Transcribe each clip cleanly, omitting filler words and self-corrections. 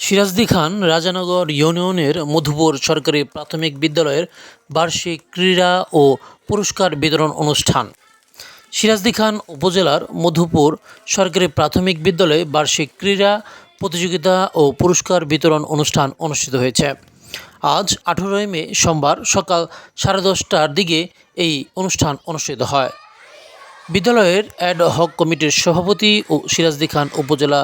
সিরাজদি খান রাজানগর ইউনিয়নের মধুপুর সরকারি প্রাথমিক বিদ্যালয়ের বার্ষিক ক্রীড়া ও পুরস্কার বিতরণ অনুষ্ঠান। সিরাজদি খান উপজেলার মধুপুর সরকারি প্রাথমিক বিদ্যালয়ে বার্ষিক ক্রীড়া প্রতিযোগিতা ও পুরস্কার বিতরণ অনুষ্ঠান অনুষ্ঠিত হয়েছে। আজ 18 মে সোমবার সকাল 10:30টার দিকে এই অনুষ্ঠান অনুষ্ঠিত হয়। বিদ্যালয়ের অ্যাড হক কমিটির সভাপতি ও সিরাজদি খান উপজেলা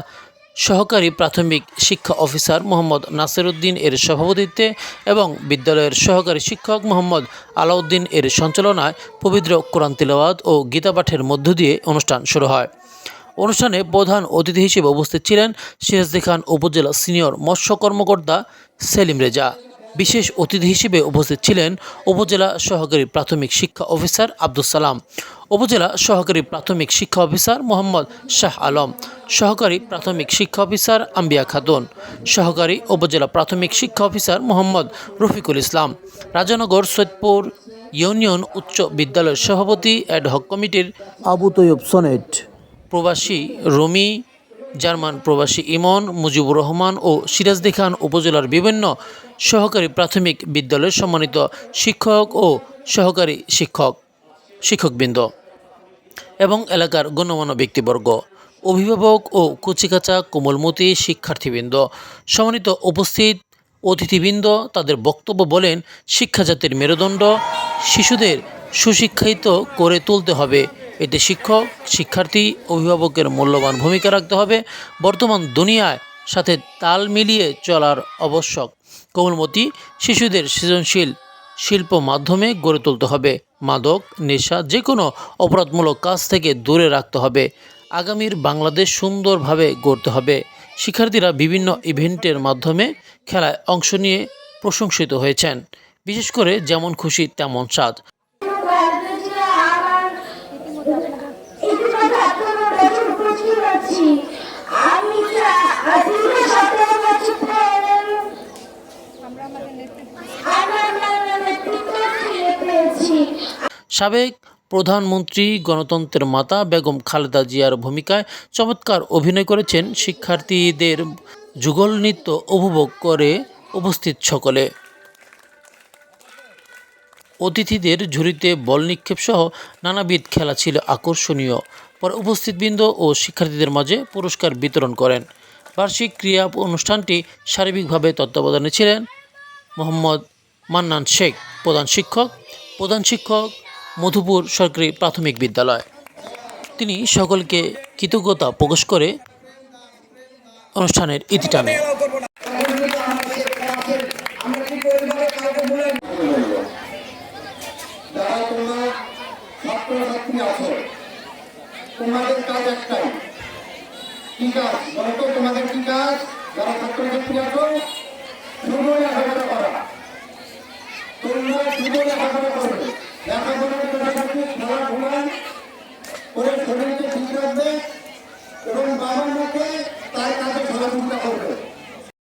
সহকারী প্রাথমিক শিক্ষা অফিসার মোহাম্মদ নাসির উদ্দিন এর সভাপতিত্বে এবং বিদ্যালয়ের সহকারী শিক্ষক মোহাম্মদ আলাউদ্দিন এর সঞ্চালনায় পবিত্র কোরআন তিলাওয়াত ও গীতা পাঠের মধ্য দিয়ে অনুষ্ঠান শুরু হয়। অনুষ্ঠানে প্রধান অতিথি হিসেবে উপস্থিত ছিলেন সিরাজদি খান উপজেলা সিনিয়র মৎস্য কর্মকর্তা সেলিম রেজা। বিশেষ অতিথি হিসেবে উপস্থিত ছিলেন উপজেলা সহকারী প্রাথমিক শিক্ষা অফিসার আব্দুস সালাম, উপজেলা সহকারী প্রাথমিক শিক্ষা অফিসার মোহাম্মদ শাহ আলম, সহকারী প্রাথমিক শিক্ষা অফিসার আম্বিয়া খাতুন, সহকারী উপজেলা প্রাথমিক শিক্ষা অফিসার মোহাম্মদ রফিকুল ইসলাম, রাজানগর সৈয়দপুর ইউনিয়ন উচ্চ বিদ্যালয়ের সভাপতি অ্যাড হক কমিটির আবু তৈয়ব সনেট, প্রবাসী রুমি, জার্মান প্রবাসী ইমন, মুজিবুর রহমান ও সিরাজদি খান উপজেলার বিভিন্ন সহকারী প্রাথমিক বিদ্যালয়ের সম্মানিত শিক্ষক ও সহকারী শিক্ষকবৃন্দ এবং এলাকার গণ্যমান্য ব্যক্তিবর্গ, অভিভাবক ও কচিকাঁচা কোমলমতি শিক্ষার্থীবৃন্দ, সম্মানিত উপস্থিত অতিথিবৃন্দ তাদের বক্তব্য বলেন, শিক্ষা জাতির মেরুদণ্ড, শিশুদের সুশিক্ষিত করে তুলতে হবে। এতে শিক্ষক, শিক্ষার্থী, অভিভাবকের মূল্যবান ভূমিকা রাখতে হবে। বর্তমান দুনিয়ার সাথে তাল মিলিয়ে চলার আবশ্যক। কোমলমতি শিশুদের সৃজনশীল শিল্প মাধ্যমে গড়ে তুলতে হবে। মাদক, নেশা, যে কোনো অপরাধমূলক কাজ থেকে দূরে রাখতে হবে। আগামীর বাংলাদেশ সুন্দরভাবে গড়তে হবে। শিক্ষার্থীরা বিভিন্ন ইভেন্টের মাধ্যমে খেলায় অংশ নিয়ে প্রশংসিত হয়েছেন। বিশেষ করে যেমন খুশি তেমন স্বাদ। সাবেক প্রধানমন্ত্রী গণতন্ত্রের মাতা বেগম খালেদা জিয়ার ভূমিকায় চমৎকার অভিনয় করেছেন। শিক্ষার্থীদের যুগল নৃত্য উপভোগ করে উপস্থিত সকলে। অতিথিদের ঝুড়িতে বল নিক্ষেপ সহ নানাবিধ খেলা ছিল আকর্ষণীয়। পরে উপস্থিতবৃন্দ ও শিক্ষার্থীদের মাঝে পুরস্কার বিতরণ করেন। বার্ষিক ক্রীড়া অনুষ্ঠানটি সার্বিকভাবে তত্ত্বাবধানে ছিলেন মোহাম্মদ মান্নান শেখ, প্রধান শিক্ষক মধুপুর সরকারি প্রাথমিক বিদ্যালয়। তিনি সকলকে কৃতজ্ঞতা প্রকাশ করে অনুষ্ঠানের ইতি টানেন। তোমাদের কাজ একটাই, কি কাজ বলতো? তোমাদের কি কাজ? যারা ছাত্রছাত্রী আছো, শুধু লেখাপড়া করা। তোমরা শুধু লেখাপড়া করবে। লেখাপড়ার পাশাপাশি খেলাধুলা করে শরীরকে ঠিক রাখবে।